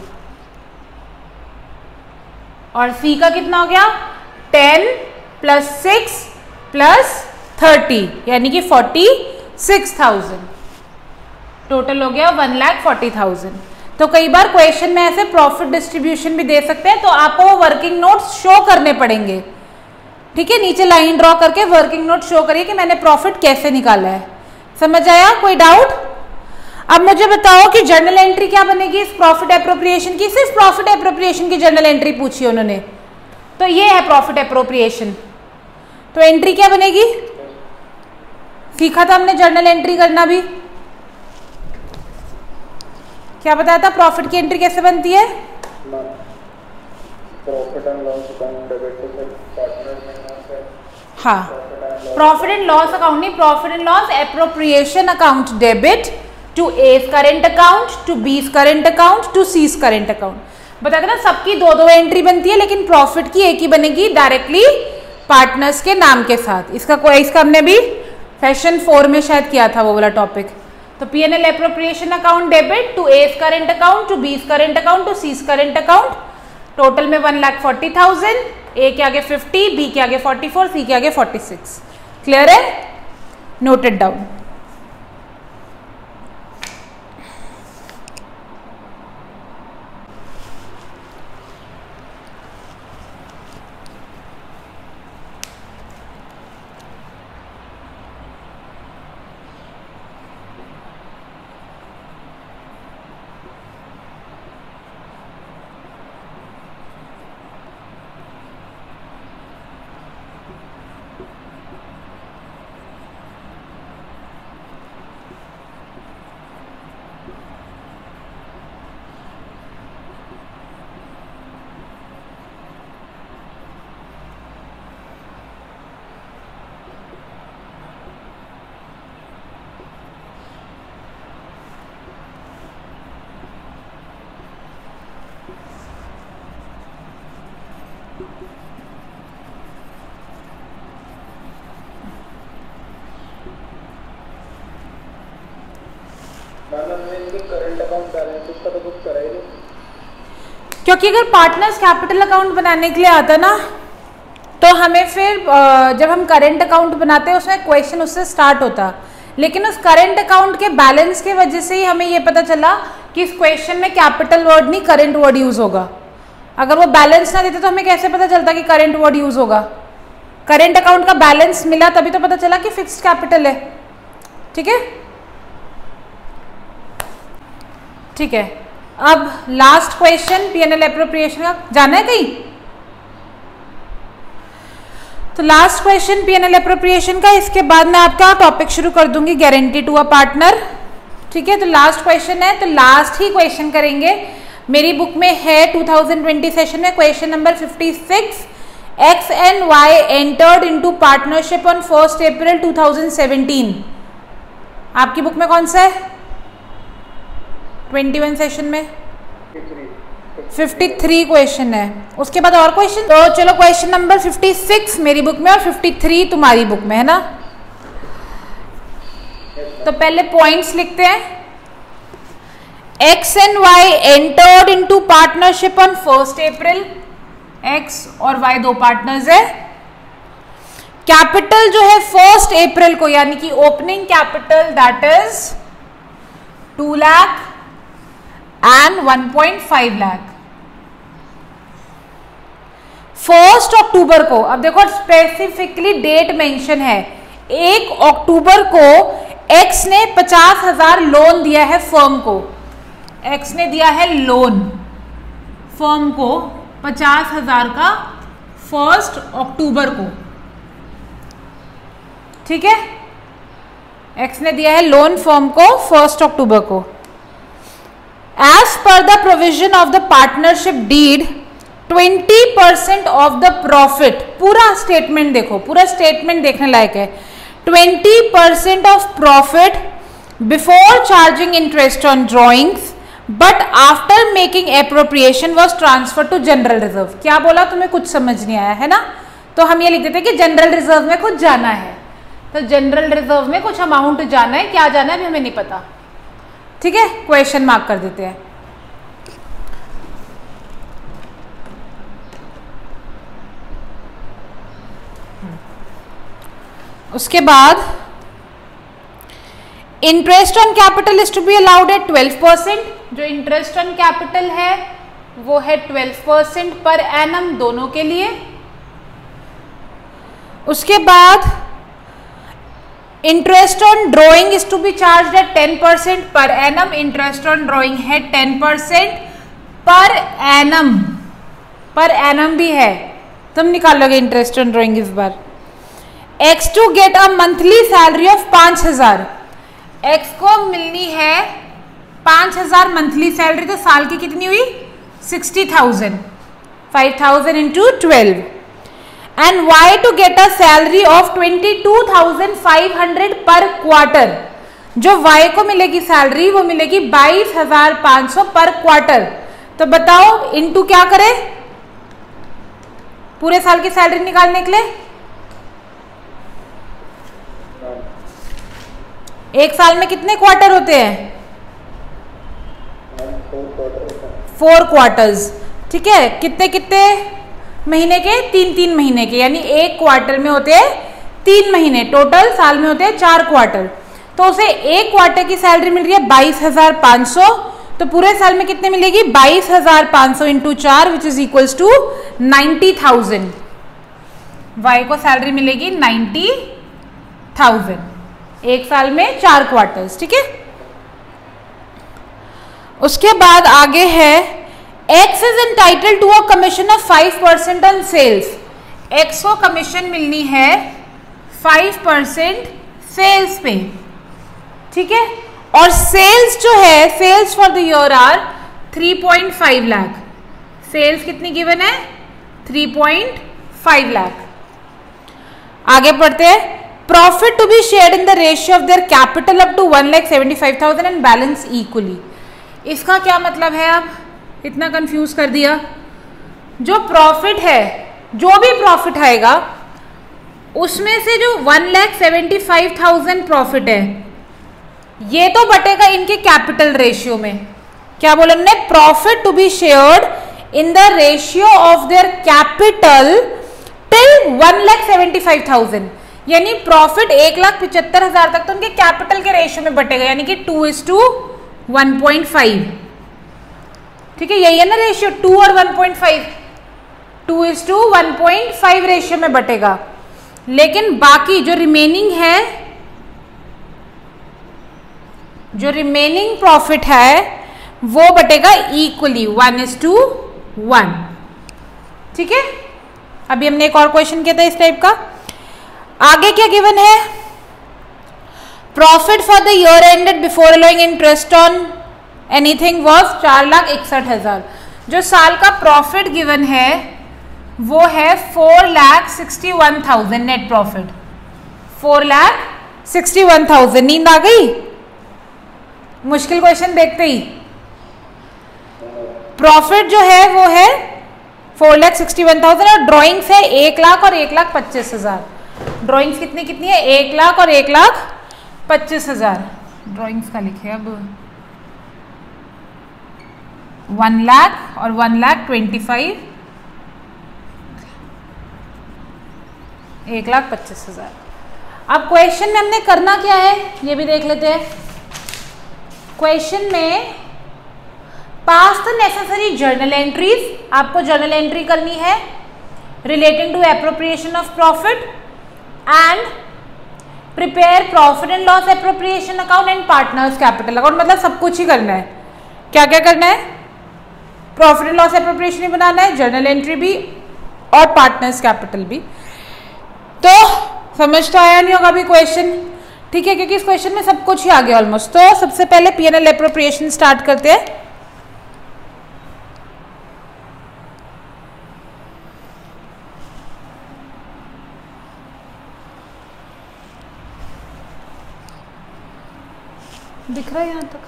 और सी का कितना हो गया 10 + 6 + 30 यानी कि 46,000 टोटल हो गया 1,40,000। तो कई बार क्वेश्चन में ऐसे प्रॉफिट डिस्ट्रीब्यूशन भी दे सकते हैं, तो आपको वो वर्किंग नोट्स शो करने पड़ेंगे। ठीक है, नीचे लाइन ड्रॉ करके वर्किंग नोट शो करिए कि मैंने प्रॉफिट कैसे निकाला है। समझ आया? कोई डाउट? अब मुझे बताओ कि जर्नल एंट्री क्या बनेगी इस प्रॉफिट एप्रोप्रिएशन की। सिर्फ प्रॉफिट एप्रोप्रिएशन की जर्नल एंट्री पूछी उन्होंने, तो ये है प्रॉफिट एप्रोप्रिएशन। तो एंट्री क्या बनेगी? सीखा था हमने जर्नल एंट्री करना भी। क्या बताया था प्रॉफिट की एंट्री कैसे बनती है? Profit and loss account debit to partner. हाँ, प्रॉफिट एंड लॉस अकाउंट नहीं, profit and loss appropriation account debit to A's current account, to B's current account, to C's current account. बताते ना सबकी दो दो एंट्री बनती है, लेकिन प्रॉफिट की एक ही बनेगी डायरेक्टली पार्टनर्स के नाम के साथ। इसका हमने भी सेशन 4 में शायद किया था वो वाला टॉपिक। तो P&L appropriation account debit to A's current account, to B's current account, to C's current account. Total में 1,40,000, ए के आगे 50, बी के आगे 44, सी के आगे 46। क्लियर है? Noted down. Current account balance का तो कुछ करा ही नहीं, क्योंकि अगर पार्टनर्स कैपिटल अकाउंट बनाने के लिए आता ना, तो हमें फिर जब हम करेंट अकाउंट बनाते हैं उसमें क्वेश्चन उससे स्टार्ट होता, लेकिन उस करेंट अकाउंट के बैलेंस की वजह से ही हमें ये पता चला कि इस क्वेश्चन में कैपिटल वर्ड नहीं करेंट वर्ड यूज होगा। अगर वो बैलेंस ना देते तो हमें कैसे पता चलता कि करेंट वर्ड यूज होगा? करेंट अकाउंट का बैलेंस मिला तभी तो पता चला कि फिक्स्ड कैपिटल है। ठीक है, ठीक है। अब लास्ट क्वेश्चन P&L एप्रोप्रिएशन का, जाना है कहीं? तो लास्ट क्वेश्चन P&L एप्रोप्रिएशन का, इसके बाद मैं आपका टॉपिक शुरू कर दूंगी गारंटी टू अ पार्टनर। ठीक है, तो लास्ट क्वेश्चन है, तो लास्ट ही क्वेश्चन करेंगे। मेरी बुक में है 2020 सेशन में question number 56, X and Y entered into partnership on 1st April 2017। आपकी बुक में कौन सा है? 21 सेशन में 53 क्वेश्चन है। उसके बाद और क्वेश्चन, तो चलो क्वेश्चन नंबर 56 मेरी बुक में और 53 तुम्हारी बुक में है ना। तो पहले पॉइंट्स लिखते हैं। X and Y entered into partnership on 1st April। X और Y दो पार्टनर्स है। कैपिटल जो है 1st अप्रैल को, यानी कि opening capital that is 2 lakh and 1.5 lakh. 1 अक्टूबर को, अब देखो स्पेसिफिकली डेट मेंशन है, 1 अक्टूबर को X ने 50,000 लोन दिया है फर्म को। X ने दिया है लोन फर्म को 50,000 का 1 अक्टूबर को। ठीक है, X ने दिया है लोन फर्म को 1 अक्टूबर को। As per the provision of the partnership deed, 20% of the profit, पूरा स्टेटमेंट देखो, पूरा स्टेटमेंट देखने लायक है। 20% of profit before charging interest on drawings, but after making appropriation was transferred to general reserve। क्या बोला? तुम्हें कुछ समझ नहीं आया है ना? तो हम ये लिख देते हैं कि जनरल रिजर्व में कुछ जाना है। तो जनरल रिजर्व में कुछ अमाउंट जाना है, क्या जाना है अभी हमें नहीं पता। ठीक है, क्वेश्चन मार्क कर देते हैं। उसके बाद interest on capital is to be allowed at 12%. जो इंटरेस्ट ऑन कैपिटल है वो है 12% पर एनम दोनों के लिए. उसके बाद interest on drawing is to be charged at 10% per annum. Interest on drawing है 10% पर एनम. पर एनम भी है, तुम निकालोगे इंटरेस्ट ऑन ड्रॉइंग इस बार. X to get a monthly salary of 5000. X को मिलनी है 5000 मंथली सैलरी, तो साल की कितनी हुई 60,000. 5000 into 12. And Y to get a salary of 22,500 per quarter. जो वाई को मिलेगी सैलरी वो मिलेगी 22,500 पर क्वार्टर. तो बताओ इनटू क्या करें पूरे साल की सैलरी निकालने के लिए. एक साल में कितने क्वार्टर होते हैं 4 क्वार्टर्स. ठीक है, कितने कितने महीने के 3-3 महीने के, यानी एक क्वार्टर में होते हैं 3 महीने. टोटल साल में होते हैं 4 क्वार्टर. तो उसे एक क्वार्टर की सैलरी मिल रही है 22,500. तो पूरे साल में कितने मिलेगी 22,500 into 4 which is equals to 90,000. Y को सैलरी मिलेगी 90,000 एक साल में 4 क्वार्टर्स. ठीक है, उसके बाद आगे है X is entitled to a commission of 5% on sales. X को कमीशन मिलनी है 5% सेल्स पे. ठीक है, और सेल्स जो है sales for the year are 3.5 lakh. Sales कितनी गिवन है 3.5 लाख. आगे पढ़ते हैं. Profit to be shared in the ratio of their capital up to 1,75,000 and balance equally. इसका क्या मतलब है, अब इतना कंफ्यूज कर दिया. जो प्रॉफिट है, जो भी प्रॉफिट आएगा उसमें से जो 1,75,000 प्रॉफिट है ये तो बटेगा इनके कैपिटल रेशियो में. क्या बोला हमने, profit to be shared in the ratio of their capital till 1,75,000. यानी प्रॉफिट 1,75,000 तक तो उनके कैपिटल के रेशियो में बटेगा, यानी कि 2:1.5. ठीक है, यही है ना रेशियो 2 और 1.5. 2:1.5 रेशियो में बटेगा. लेकिन बाकी जो रिमेनिंग है, जो रिमेनिंग प्रॉफिट है वो बटेगा इक्वली 1:1. ठीक है, अभी हमने एक और क्वेश्चन किया था इस टाइप का. आगे क्या गिवन है, profit for the year ended before allowing interest on anything was 4,61,000. जो साल का प्रॉफिट गिवन है वो है 4,61,000 नेट प्रॉफिट. 4,61,000. नींद आ गई मुश्किल क्वेश्चन देखते ही. प्रॉफिट जो है वो है 4,61,000 और ड्रॉइंग्स है 1 लाख और 1,25,000. ड्रॉइंग्स कितनी कितनी है 1 लाख और 1,25,000. ड्रॉइंग्स का लिखे अब 1 लाख और 1,25,000. 1,25,000. अब क्वेश्चन में हमने करना क्या है ये भी देख लेते हैं. क्वेश्चन में pass the necessary journal entries. आपको जर्नल एंट्री करनी है relating to appropriation of profit and prepare profit and loss appropriation account and partners capital account. मतलब सब कुछ ही करना है. क्या क्या करना है, प्रॉफिट एंड लॉस एप्रोप्रिएशन भी बनाना है, जर्नल एंट्री भी और पार्टनर्स कैपिटल भी. तो समझ तो आया नहीं होगा अभी क्वेश्चन. ठीक है, क्योंकि इस क्वेश्चन में सब कुछ ही आ गया ऑलमोस्ट. तो सबसे पहले P&L एप्रोप्रिएशन स्टार्ट करते हैं. दिख रहा है यहाँ तक.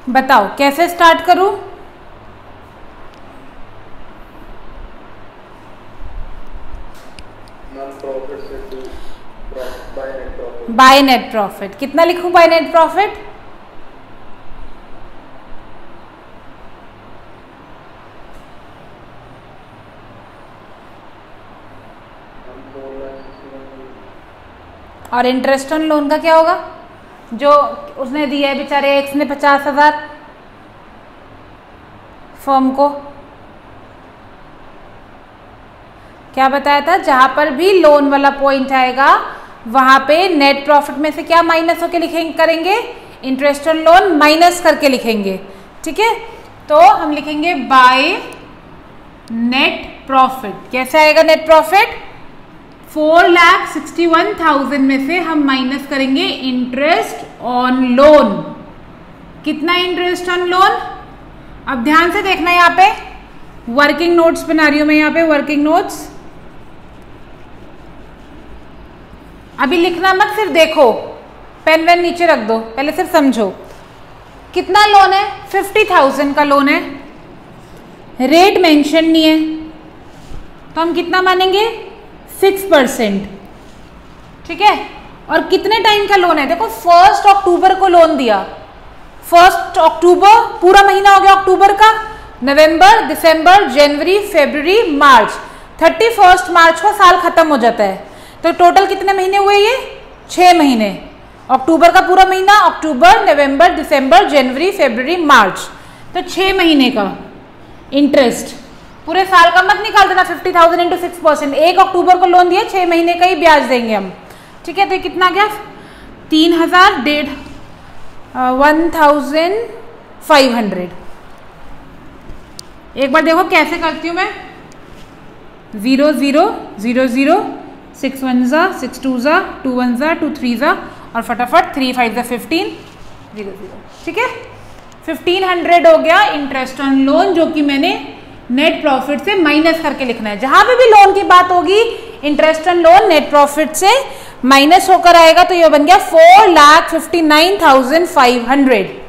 बताओ कैसे स्टार्ट करूं? By net profit. कितना लिखूं बाय नेट प्रॉफिट? और इंटरेस्ट ऑन लोन का क्या होगा? जो उसने दिया है बेचारे एक्स ने 50,000 फर्म को, क्या बताया था? जहां पर भी लोन वाला पॉइंट आएगा वहां पे नेट प्रॉफिट में से क्या माइनस होके लिखेंगे, करेंगे? इंटरेस्ट ऑन लोन माइनस करके लिखेंगे। ठीक है, तो हम लिखेंगे बाय नेट प्रॉफिट। कैसे आएगा नेट प्रॉफिट? 4,61,000 में से हम माइनस करेंगे इंटरेस्ट ऑन लोन। कितना इंटरेस्ट ऑन लोन? अब ध्यान से देखना, यहाँ पे वर्किंग नोट्स बना रही हूं मैं, यहाँ पे वर्किंग नोट्स। अभी लिखना मत, सिर्फ देखो, पेन वेन नीचे रख दो, पहले सिर्फ समझो। कितना लोन है? 50,000 का लोन है, रेट मेंशन नहीं है, तो हम कितना मानेंगे? 6%। ठीक है, और कितने टाइम का लोन है? देखो 1 अक्टूबर को लोन दिया, 1 अक्टूबर पूरा महीना हो गया अक्टूबर का, नवंबर, दिसंबर, जनवरी, फरवरी, मार्च, 31 मार्च को साल खत्म हो जाता है। तो टोटल कितने महीने हुए? ये 6 महीने। अक्टूबर का पूरा महीना, अक्टूबर, नवंबर, दिसंबर, जनवरी, फरवरी, मार्च, तो 6 महीने का इंटरेस्ट। पूरे साल का मत निकाल देना, 50,000 इंटू 6%। 1 अक्टूबर को लोन दिया, 6 महीने का ही ब्याज देंगे हम। ठीक है, तो कितना गया? 1,500। एक बार देखो कैसे करती हूँ मैं। 0 0 0 0 6 1 6 2 2 1 2 3 और फटाफट 3 5 15 0 0। ठीक है, 1500 हो गया इंटरेस्ट ऑन लोन, जो कि मैंने नेट प्रॉफिट से माइनस करके लिखना है। जहां पे भी लोन की बात होगी, interest on loan net profit से माइनस होकर आएगा, तो ये बन गया 4,59,500।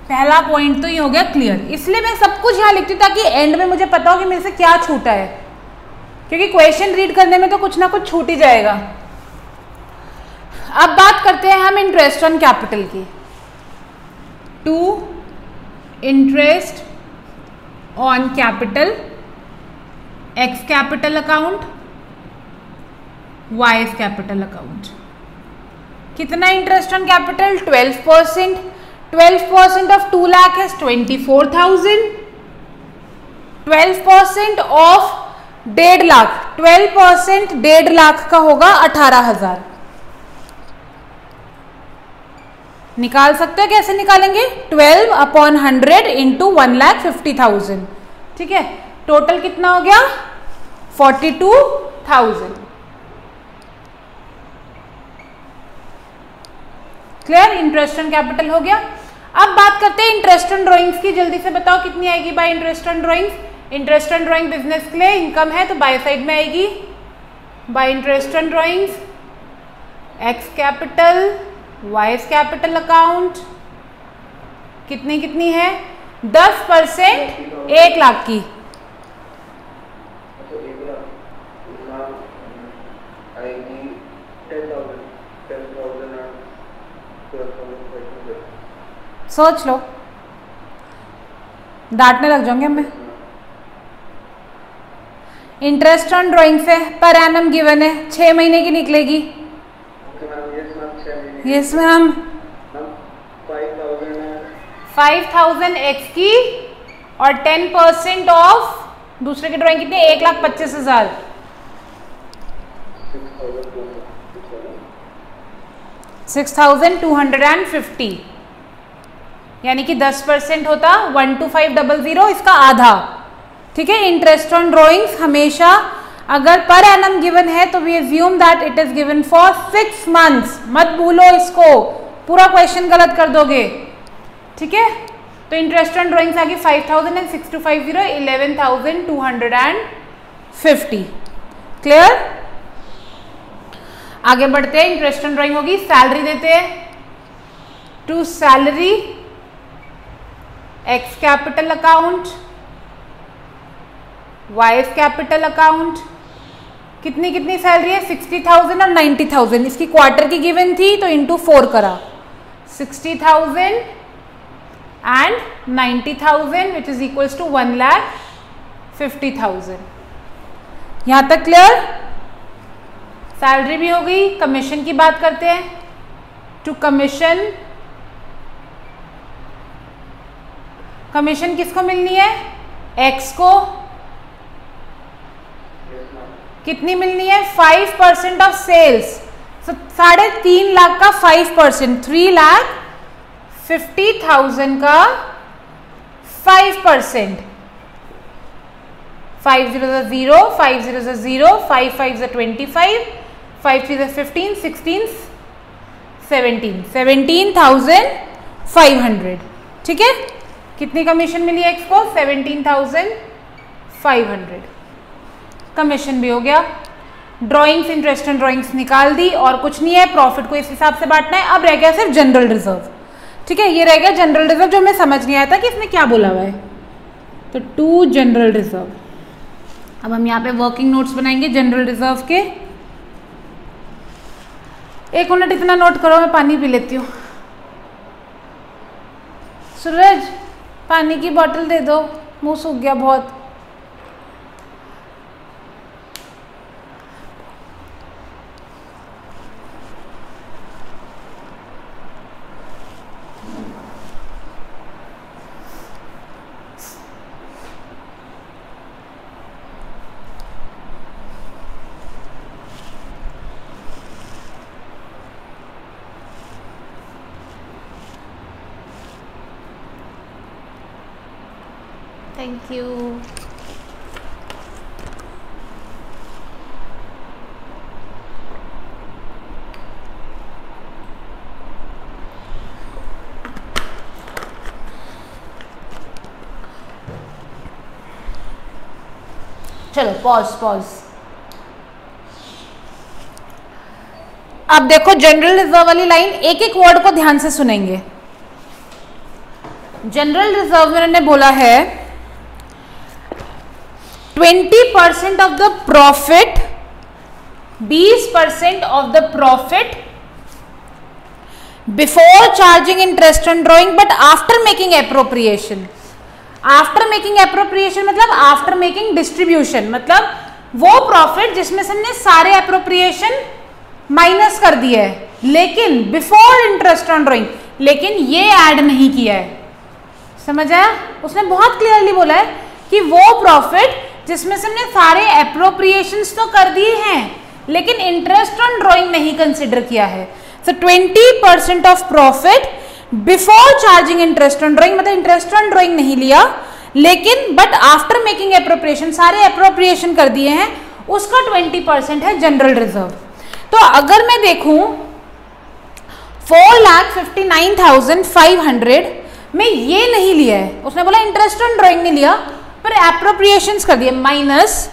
पहला पॉइंट तो ये हो गया क्लियर। इसलिए मैं सब कुछ यहाँ लिखती हूँ ताकि एंड में मुझे पता हो कि मेरे से क्या छूटा है, क्योंकि क्वेश्चन रीड करने में तो कुछ ना कुछ छूट ही जाएगा। अब बात करते हैं हम इंटरेस्ट ऑन कैपिटल की। To interest on capital, X capital account, Y capital account. कितना interest on capital? 12%। 12% of 2 lakh is 24,000. 12% of 1.5 lakh, 12% 1.5 lakh का होगा 18,000। निकाल सकते हो? कैसे निकालेंगे? 12/100 इंटू 1,50,000। ठीक है, टोटल कितना हो गया? 42,000। क्लियर? इंटरेस्ट ऑन कैपिटल हो गया। अब बात करते हैं इंटरेस्ट ऑन ड्राइंग्स की। जल्दी से बताओ कितनी आएगी by interest on drawings? Interest on drawing business के लिए इनकम है, तो बाय साइड में आएगी। By interest on drawings, X capital, Y capital account, कितनी कितनी है? 10% 1 लाख की। सोच लो, डांटने लग जाऊंगे मैं। इंटरेस्ट ऑन ड्राइंग से पर एनम गिवन है, 6 महीने की निकलेगी। Yes ma'am. 5,000 एक्स की और 10% ऑफ दूसरे की ड्राइंग कितनी? 1,25,000। 6,250, यानी कि 10% होता 12500, इसका आधा। ठीक है, इंटरेस्ट ऑन ड्राइंग्स हमेशा अगर पर एनम गिवन है तो we assume that it is given for 6 months. मत भूलो इसको, पूरा क्वेश्चन गलत कर दोगे। ठीक है, तो इंटरेस्ट ऑन ड्राइंग्स आ गई 5,000 एंड 6,250 11,250। क्लियर? आगे बढ़ते हैं, इंटरेस्ट ऑन ड्राइंग होगी, सैलरी देते हैं, to salary X capital account, Y capital account. कितनी कितनी सैलरी है? 60,000 और 90,000। इसकी क्वार्टर की गिवन थी तो इंटू 4 करा, 60,000 and 90,000 which is equals to 1,50,000। यहां तक क्लियर? सैलरी भी हो गई। कमीशन की बात करते हैं, टू कमीशन, कमीशन किसको मिलनी है? एक्स को। कितनी मिलनी है? 5% ऑफ सेल्स। 3.5 लाख का 5%, 3,50,000 का 5%। 5 0 0, 5 0 0, 5 5 25, 5 3 15, 16 17, 17,500। ठीक है, कितनी कमीशन मिली एक्स को? 17,500। कमीशन भी हो गया। ड्राइंग्स, इंटरेस्ट ऑन ड्राइंग्स निकाल दी और कुछ नहीं है, प्रॉफिट को इस हिसाब से बांटना है। अब रह गया सिर्फ जनरल रिजर्व। ठीक है, ये रह गया जनरल रिजर्व, जो हमें समझ नहीं आया था कि इसमें क्या बोला हुआ है। तो टू जनरल रिजर्व। अब हम यहाँ पे वर्किंग नोट्स बनाएंगे जनरल रिजर्व के। 1 मिनट इतना नोट करो, मैं पानी पी लेती हूँ। सूरज, पानी की बोतल दे दो, मुंह सूख गया बहुत। Thank you. चलो पॉज। अब देखो जनरल रिजर्व वाली लाइन, एक एक वर्ड को ध्यान से सुनेंगे। जनरल रिजर्व में उन्होंने बोला है 20% of the profit, 20% of the profit before charging interest on drawing but after making appropriation. After making appropriation मतलब आफ्टर मेकिंग डिस्ट्रीब्यूशन, मतलब वो प्रॉफिट जिसमें से हमने सारे एप्रोप्रिएशन माइनस कर दिए है, लेकिन बिफोर इंटरेस्ट ऑन ड्रॉइंग, लेकिन ये ऐड नहीं किया है। समझ आया? उसने बहुत क्लियरली बोला है कि वो प्रॉफिट जिसमें से हमने सारे एप्रोप्रिएशंस तो कर दिए हैं लेकिन इंटरेस्ट ऑन ड्रॉइंग नहीं कंसिडर किया है। सो 20% of profit before charging interest on drawing, मतलब इंटरेस्ट ऑन ड्रॉइंग नहीं लिया लेकिन बट आफ्टर मेकिंग एप्रोप्रिएशन सारे एप्रोप्रिएशन कर दिए हैं, उसका 20% है जनरल रिजर्व। तो अगर मैं देखूं 4,59,500 में ये नहीं लिया है, उसने बोला इंटरेस्ट ऑन ड्रॉइंग नहीं लिया पर एप्रोप्रिएशंस कर दिए, माइनस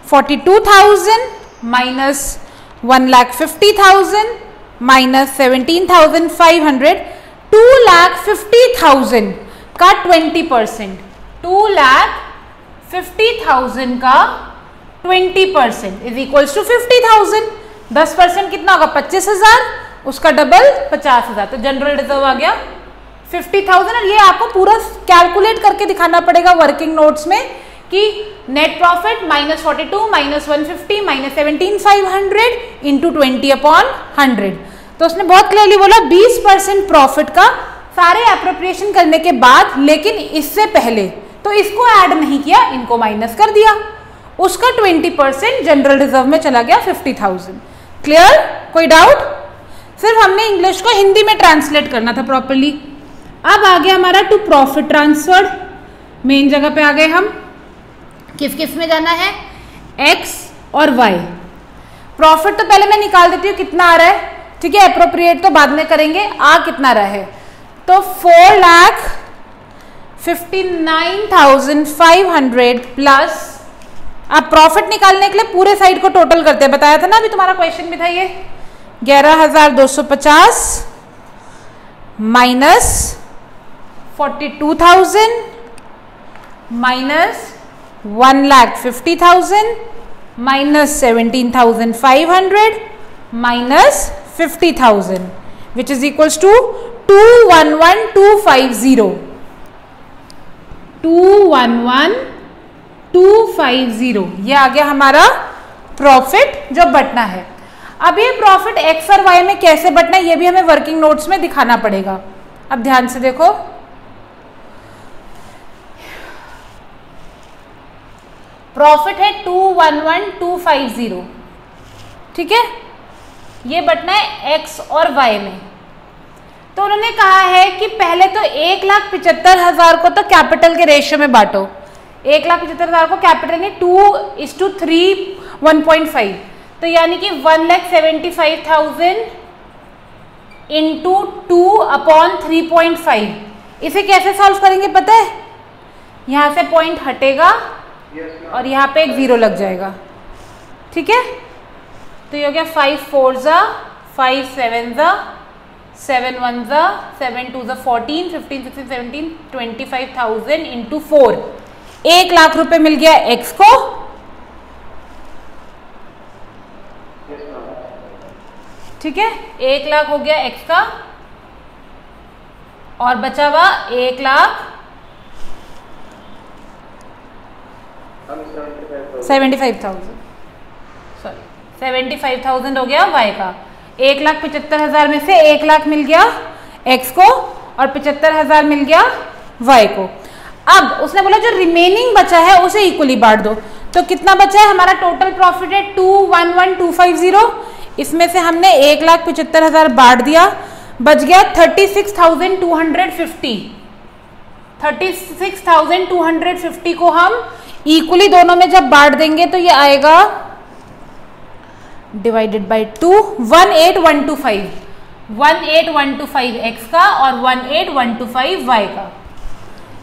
42,000 माइनस 1,50,000 माइनस 17,500, 2,50,000 का 20%, 2,50,000 का 20% इज इक्वल्स टू 50,000। 10% कितना होगा? 25,000, उसका डबल 50,000। तो जनरल रिजर्व आ गया 50,000। और ये आपको पूरा कैलकुलेट करके दिखाना पड़ेगा वर्किंग नोट्स में कि नेट प्रॉफिट -42 -150 -17,500 इंटू 20/100। तो उसने बहुत क्लियरली बोला 20% प्रॉफिट का सारे एप्रोप्रिएशन करने के बाद, लेकिन इससे पहले तो इसको ऐड नहीं किया, इनको माइनस कर दिया, उसका 20% जनरल रिजर्व में चला गया 50,000। क्लियर? कोई डाउट? सिर्फ हमने इंग्लिश को हिंदी में ट्रांसलेट करना था प्रॉपरली। अब आ गया हमारा टू प्रॉफिट ट्रांसफर, मेन जगह पे आ गए हम। किस किस में जाना है? एक्स और वाई। प्रॉफिट तो पहले मैं निकाल देती हूँ कितना आ रहा है, ठीक है, एप्रोप्रिएट तो बाद में करेंगे। आ कितना रहा है? तो 4,59,500 प्लस, अब प्रॉफिट निकालने के लिए पूरे साइड को टोटल करते हैं, बताया था ना अभी, तुम्हारा क्वेश्चन भी था ये, 11,250 minus 42,000 minus 1,50,000 minus 17,500 minus 50,000 which is equals to 211,250 211,250 ये आ गया हमारा प्रॉफिट जो बटना है। अब ये प्रॉफिट एक्स और वाई में कैसे बटना है ये भी हमें वर्किंग नोट्स में दिखाना पड़ेगा। अब ध्यान से देखो, प्रॉफिट है 211,250, ठीक है, ये बटना है एक्स और वाई में। तो उन्होंने कहा है कि पहले तो 1,75,000 को तो कैपिटल के रेशियो में बांटो। 1,75,000 को कैपिटल में 2:3 1.5, तो यानी कि 1,75,000 इंटू 2/3.5। इसे कैसे सॉल्व करेंगे पता है? यहां से पॉइंट हटेगा और यहाँ पे एक 0 लग जाएगा, ठीक है। तो ये हो गया 5 4 5 7 7 1 7 2 14 15 16 17 25,000 इंटू 4, 1 लाख रुपए मिल गया एक्स को, ठीक है, 1 लाख हो गया एक्स का और बचा हुआ 75,000 हो गया वाई का। 1,75,000 में से 1 लाख मिल गया एक्स को और 75,000 मिल गया वाई को। अब उसने बोला जो रिमेनिंग बचा है उसे इक्वली बांट दो। तो कितना बचा है? हमारा टोटल प्रॉफिट है 211,250, इसमें से हमने 1,75,000 बांट दिया, बच गया 36,250। 36,250 को हम इक्वली दोनों में जब बांट देंगे तो ये आएगा डिवाइडेड बाय 2, 18,125। 18,125 एक्स का और 18,125 वाई का।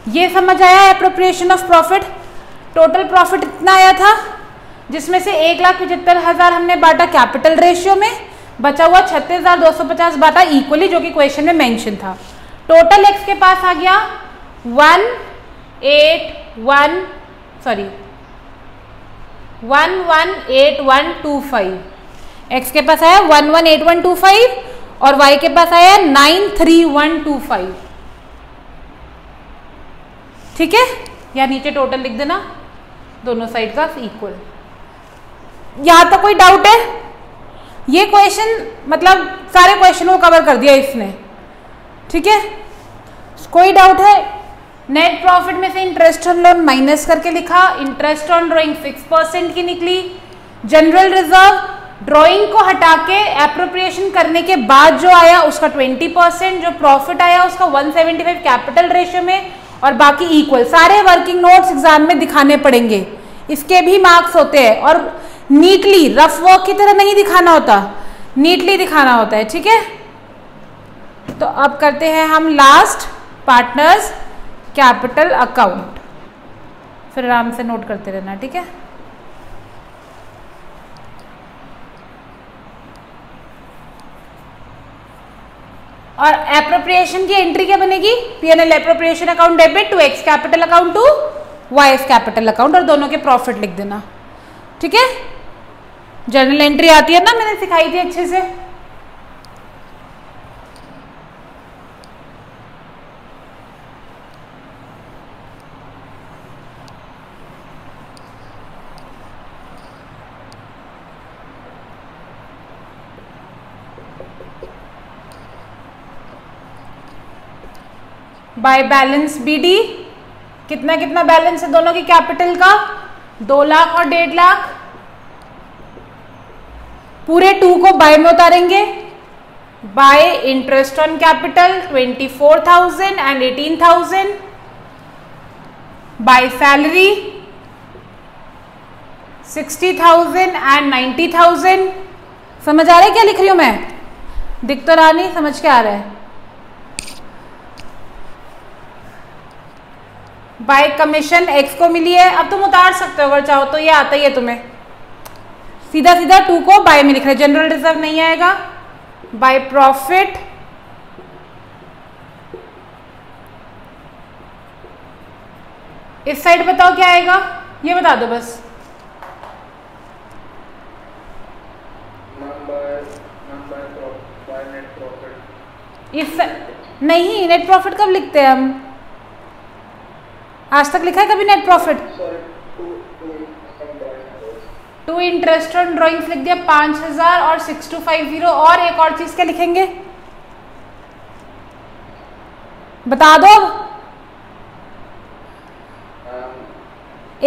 ये समझ आया appropriation of profit. Total profit इतना आया था जिसमें से 1,75,000 हमने बांटा कैपिटल रेशियो में, बचा हुआ 36,250 बांटा इक्वली जो कि क्वेश्चन में मेंशन था। टोटल एक्स के पास आ गया 118125। एक्स के पास आया 118125 और वाई के पास आया 93125, ठीक है। या नीचे टोटल लिख देना दोनों साइड का इक्वल। यहां तक कोई डाउट है? ये क्वेश्चन मतलब सारे क्वेश्चन को कवर कर दिया इसने, ठीक है। कोई डाउट है? नेट प्रॉफिट में से इंटरेस्ट ऑन लोन माइनस करके लिखा, इंटरेस्ट ऑन ड्रॉइंग 6% की निकली। जनरल रिजर्व ड्रॉइंग को हटा के एप्रोप्रिएशन करने के बाद जो आया उसका 20%, जो प्रॉफिट आया उसका 175 कैपिटल रेशियो में और बाकी इक्वल। सारे वर्किंग नोट्स एग्जाम में दिखाने पड़ेंगे, इसके भी मार्क्स होते हैं और नीटली रफ वर्क की तरह नहीं दिखाना होता, नीटली दिखाना होता है, ठीक है। तो अब करते हैं हम लास्ट पार्टनर्स कैपिटल अकाउंट, फिर आराम से नोट करते रहना, ठीक है। और एप्रोप्रिएशन की एंट्री क्या बनेगी? PNL appropriation account debit to X capital account to Y capital account और दोनों के प्रॉफिट लिख देना, ठीक है। जर्नल एंट्री आती है ना, मैंने सिखाई थी अच्छे से। बाय बैलेंस बीडी, कितना कितना बैलेंस है दोनों की कैपिटल का? 2 लाख और 1.5 लाख। पूरे 2 को बाय में उतारेंगे। By interest on capital 24,000 and 18,000। By salary 60,000 and 90,000। समझ आ रहा है क्या लिख रही हूं मैं? दिख तो रहा नहीं, समझ के आ रहा है। बाय कमीशन एक्स को मिली है, अब तुम उतार सकते हो अगर चाहो तो, ये आता ही है तुम्हें। सीधा सीधा 2 को बाय में लिख रहे, जनरल रिजर्व नहीं आएगा, बाय प्रॉफिट इस साइड बताओ क्या आएगा, ये बता दो बस। इस नहीं, नेट प्रॉफिट कब लिखते हैं हम? आज तक लिखा है कभी net profit? To interest on drawings लिख दिया 5000 और 6250, और एक और चीज क्या लिखेंगे बता दो।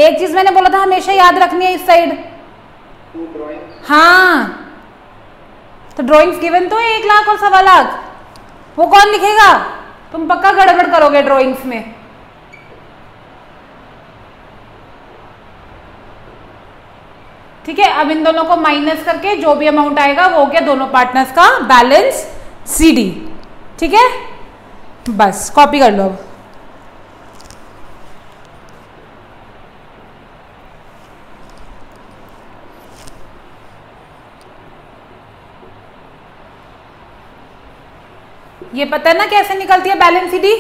एक चीज मैंने बोला था हमेशा याद रखनी है इस साइड। हाँ, तो ड्राइंग्स गिवन तो 1 लाख और 1.25 लाख, वो कौन लिखेगा? तुम पक्का गड़बड़ करोगे ड्राइंग्स में। ठीक है, अब इन दोनों को माइनस करके जो भी अमाउंट आएगा वो हो गया दोनों पार्टनर्स का बैलेंस CD। ठीक है, बस कॉपी कर लो अब। ये पता है ना कैसे निकलती है बैलेंस CD?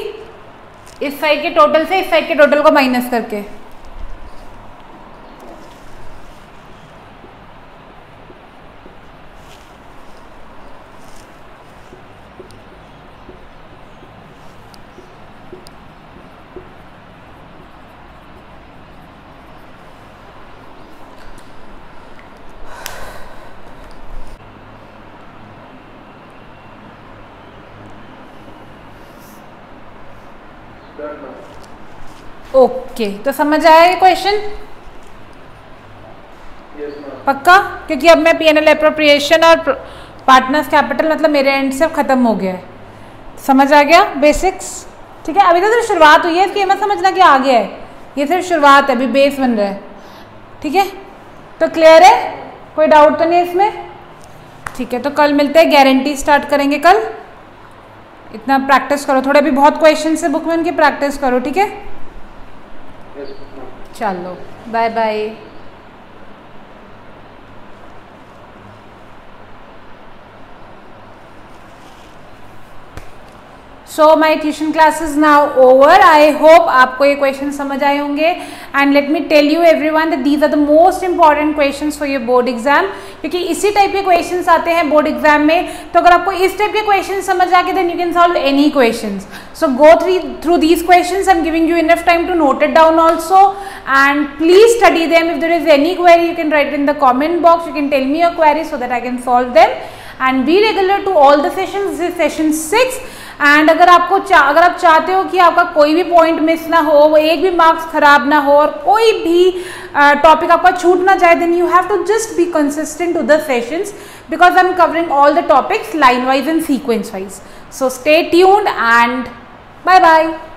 इस साइड के टोटल से इस साइड के टोटल को माइनस करके। ओके, तो समझ आया ये क्वेश्चन? पक्का? क्योंकि अब मैं P&L एप्रोप्रिएशन और पार्टनर्स कैपिटल मतलब मेरे एंड से खत्म हो गया है। समझ आ गया बेसिक्स? ठीक है, अभी तो सिर्फ शुरुआत हुई है इसकी, मत समझना कि आ गया है, ये सिर्फ शुरुआत है, अभी बेस बन रहा है। ठीक है, तो क्लियर है, कोई डाउट तो नहीं इसमें? ठीक है, तो कल मिलते हैं, गारंटी स्टार्ट करेंगे कल। इतना प्रैक्टिस करो, थोड़े भी बहुत क्वेश्चन से बुक में उनकी प्रैक्टिस करो। ठीक है, चलो bye bye. So my tuition class is now over. I hope आपको ये क्वेश्चन समझ आए होंगे and let me tell you everyone that these are the most important questions for your board exam, क्योंकि इसी टाइप के क्वेश्चंस आते हैं बोर्ड एग्जाम में। तो अगर आपको इस टाइप के क्वेश्चन समझ आ गए then you can solve any questions. So go through these questions, I am giving you enough time to note it down also, and please study them. If there is any query you can write in the comment box, you can tell me your query so that I can solve them, and be regular to all the sessions. This is session 6 and अगर आप चाहते हो कि आपका कोई भी point miss ना हो, वो एक भी मार्क्स खराब ना हो और कोई भी टॉपिक आपका छूट ना जाए, then you have to just be consistent to the sessions because I'm covering all the topics line wise and sequence wise. So stay tuned and bye bye.